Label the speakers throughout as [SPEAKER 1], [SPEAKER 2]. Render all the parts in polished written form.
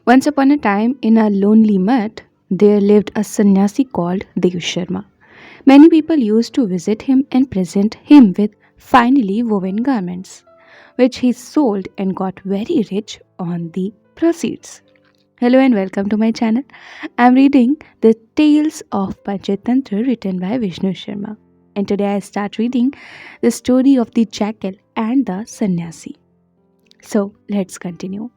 [SPEAKER 1] Once upon a time, in a lonely mud, there lived a sannyasi called Dev Sharma. Many people used to visit him and present him with finely woven garments, which he sold and got very rich on the proceeds. Hello and welcome to my channel. I'm reading the Tales of Panchatantra written by Vishnu Sharma. And today I start reading the story of the jackal and the sannyasi. So let's continue.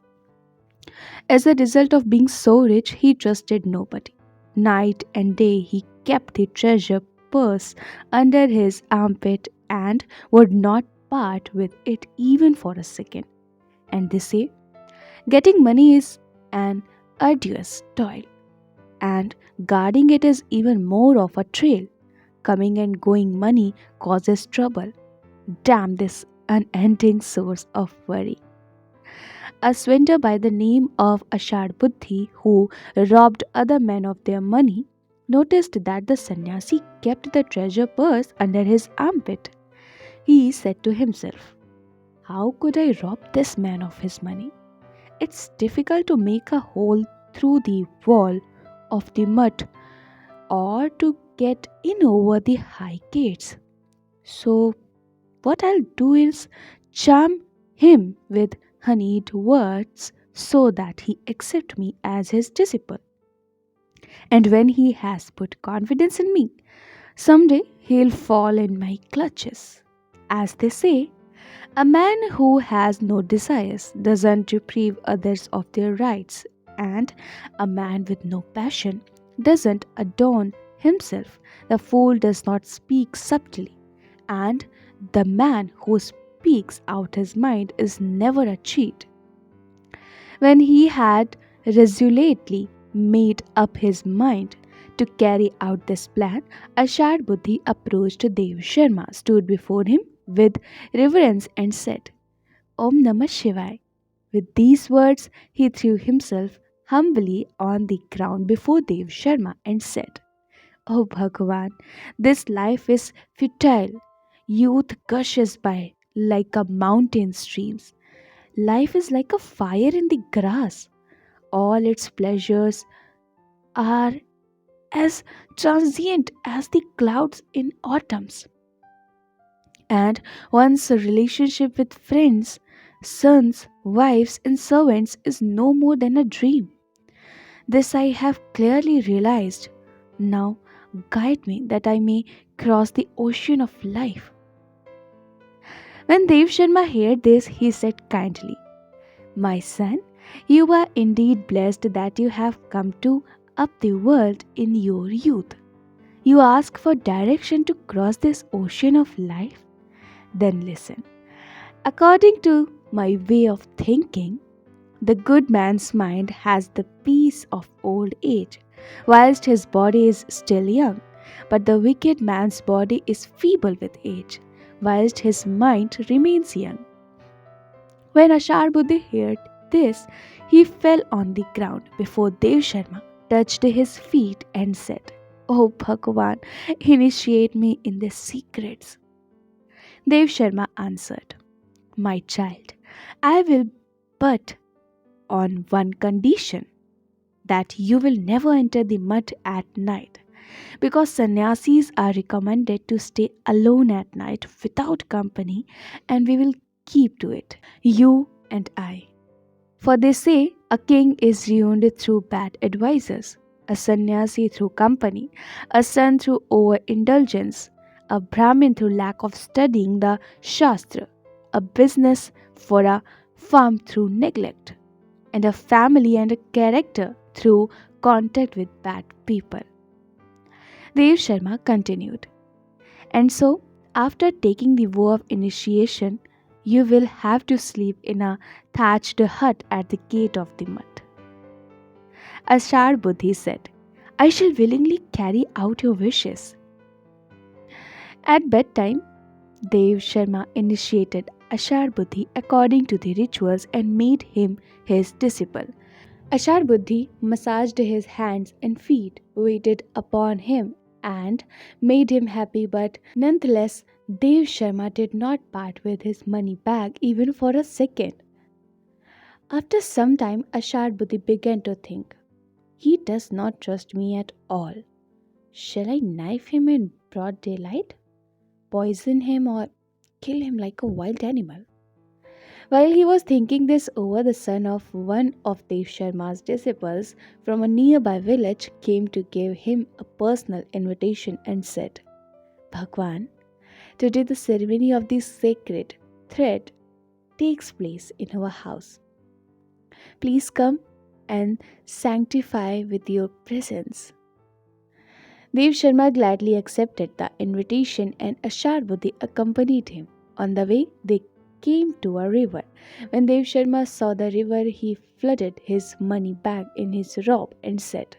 [SPEAKER 1] As a result of being so rich, he trusted nobody. Night and day, he kept the treasure purse under his armpit and would not part with it even for a second. And they say, getting money is an arduous toil, and guarding it is even more of a trail. Coming and going money causes trouble. Damn this unending source of worry. A swindler by the name of Ashad Buddhi, who robbed other men of their money, noticed that the sannyasi kept the treasure purse under his armpit. He said to himself, how could I rob this man of his money? It's difficult to make a hole through the wall of the mud or to get in over the high gates. So, what I'll do is charm him with honeyed words so that he accept me as his disciple. And when he has put confidence in me, someday he'll fall in my clutches. As they say, a man who has no desires doesn't deprive others of their rights, and a man with no passion doesn't adorn himself. The fool does not speak subtly, and the man who speaks out his mind is never a cheat. When he had resolutely made up his mind to carry out this plan, Ashad Buddhi approached Dev Sharma, stood before him with reverence, and said, Om Namah Shivaya. With these words, he threw himself humbly on the ground before Dev Sharma and said, O Bhagavan, this life is futile. Youth gushes by like a mountain streams. Life is like a fire in the grass. All its pleasures are as transient as the clouds in autumns. And one's relationship with friends, sons, wives, and servants is no more than a dream. This I have clearly realized. Now guide me that I may cross the ocean of life. When Dev Sharma heard this, he said kindly, my son, you are indeed blessed that you have come to up the world in your youth. You ask for direction to cross this ocean of life? Then listen. According to my way of thinking, the good man's mind has the peace of old age, whilst his body is still young. But the wicked man's body is feeble with age, whilst his mind remains young. When Ashar Buddhi heard this, he fell on the ground before Dev Sharma, touched his feet, and said, O Bhagavan, initiate me in the secrets. Dev Sharma answered, my child, I will, but on one condition, that you will never enter the mud at night, because sannyasis are recommended to stay alone at night without company, and we will keep to it, you and I. For they say a king is ruined through bad advisers, a sannyasi through company, a son through overindulgence, a brahmin through lack of studying the shastra, a business for a farm through neglect, and a family and a character through contact with bad people. Dev Sharma continued. And so, after taking the vow of initiation, you will have to sleep in a thatched hut at the gate of the mud. Ashar Buddhi said, I shall willingly carry out your wishes. At bedtime, Dev Sharma initiated Ashar Buddhi according to the rituals and made him his disciple. Ashar Buddhi massaged his hands and feet, waited upon him, and made him happy, but nonetheless, Dev Sharma did not part with his money bag even for a second. After some time, Ashar Buddhi began to think, he does not trust me at all. Shall I knife him in broad daylight, poison him, or kill him like a wild animal? While he was thinking this over, the son of one of Dev Sharma's disciples from a nearby village came to give him a personal invitation and said, Bhagwan, today the ceremony of the sacred thread takes place in our house. Please come and sanctify with your presence. Dev Sharma gladly accepted the invitation and Ashar Buddhi accompanied him. On the way, they came to a river. When Dev Sharma saw the river, he flooded his money bag in his robe and said,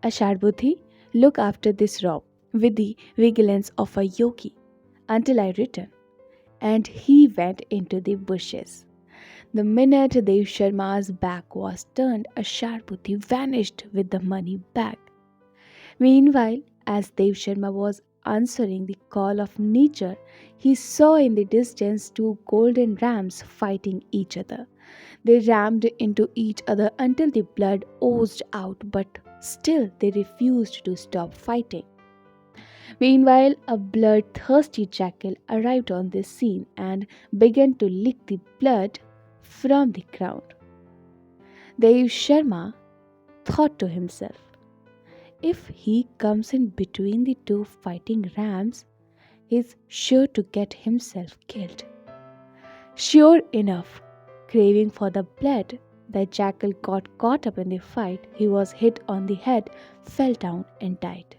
[SPEAKER 1] Ashar Buddhi, look after this robe with the vigilance of a yogi until I return. And he went into the bushes. The minute Dev Sharma's back was turned, Ashar Buddhi vanished with the money bag. Meanwhile, as Dev Sharma was answering the call of nature, he saw in the distance two golden rams fighting each other. They rammed into each other until the blood oozed out, but still they refused to stop fighting. Meanwhile, a bloodthirsty jackal arrived on the scene and began to lick the blood from the ground. Dev Sharma thought to himself, if he comes in between the two fighting rams, he's sure to get himself killed. Sure enough, craving for the blood, the jackal got caught up in the fight. He was hit on the head, fell down, and died.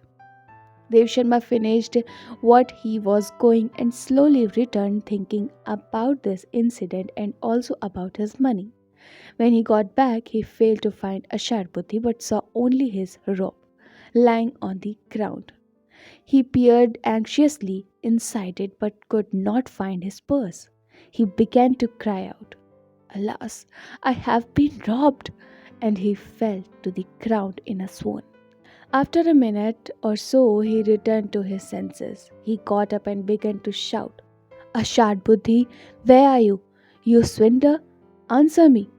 [SPEAKER 1] Dev Sharma finished what he was going and slowly returned, thinking about this incident and also about his money. When he got back, he failed to find Ashar Buddhi but saw only his robe lying on the ground. He peered anxiously inside it but could not find his purse. He began to cry out, Alas, I have been robbed! And he fell to the ground in a swoon. After a minute or so, he returned to his senses. He got up and began to shout, Ashar Buddhi, where are you? You swindler, answer me!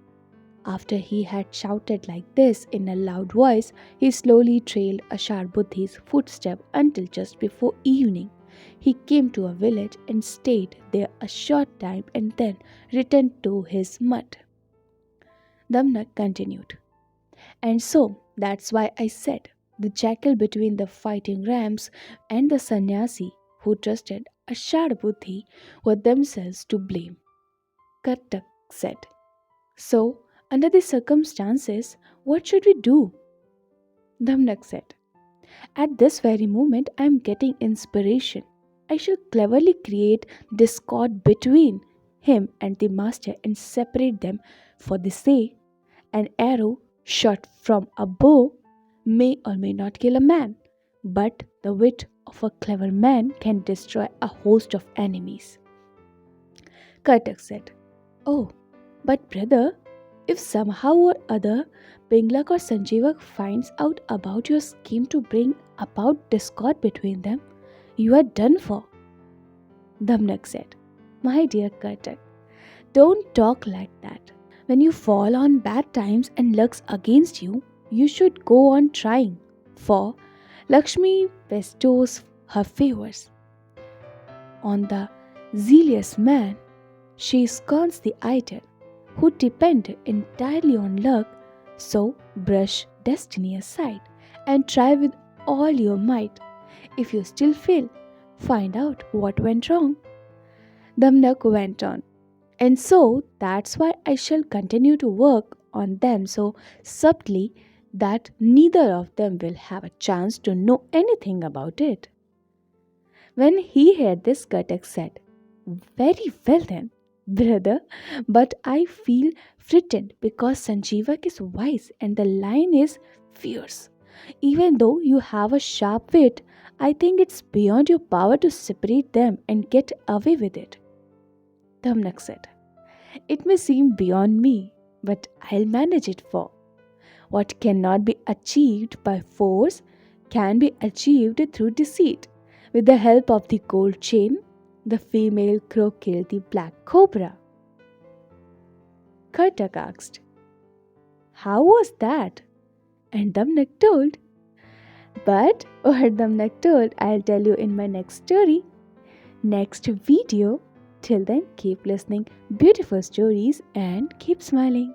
[SPEAKER 1] After he had shouted like this in a loud voice, he slowly trailed Ashar Buddhi's footsteps until just before evening. He came to a village and stayed there a short time and then returned to his mud. Damnak continued. And so, that's why I said, the jackal between the fighting rams and the sannyasi who trusted Ashar Buddhi were themselves to blame. Kartak said. So, under the circumstances, what should we do? Dhamnak said, At this very moment, I am getting inspiration. I shall cleverly create discord between him and the master and separate them, for they say an arrow shot from a bow may or may not kill a man, but the wit of a clever man can destroy a host of enemies. Kartak said, Oh, but brother, if somehow or other Pinglak or Sanjeevak finds out about your scheme to bring about discord between them, you are done for. Dhamnak said, My dear Kartak, don't talk like that. When you fall on bad times and luck's against you, you should go on trying, for Lakshmi bestows her favors on the zealous man. She scorns the idle who depend entirely on luck, so brush destiny aside and try with all your might. If you still fail, find out what went wrong. Damnak went on. And so that's why I shall continue to work on them so subtly that neither of them will have a chance to know anything about it. When he heard this, Kartak said, Very well then, brother, but I feel frightened because Sanjeevak is wise and the lion is fierce. Even though you have a sharp wit, I think it's beyond your power to separate them and get away with it. Dhamnak said, It may seem beyond me, but I'll manage it for. What cannot be achieved by force can be achieved through deceit. With the help of the gold chain, the female crow killed the black cobra. Kartak asked, "How was that?" And Damnak told, "But what Damnak told, I'll tell you in my next story, next video. Till then, keep listening beautiful stories and keep smiling."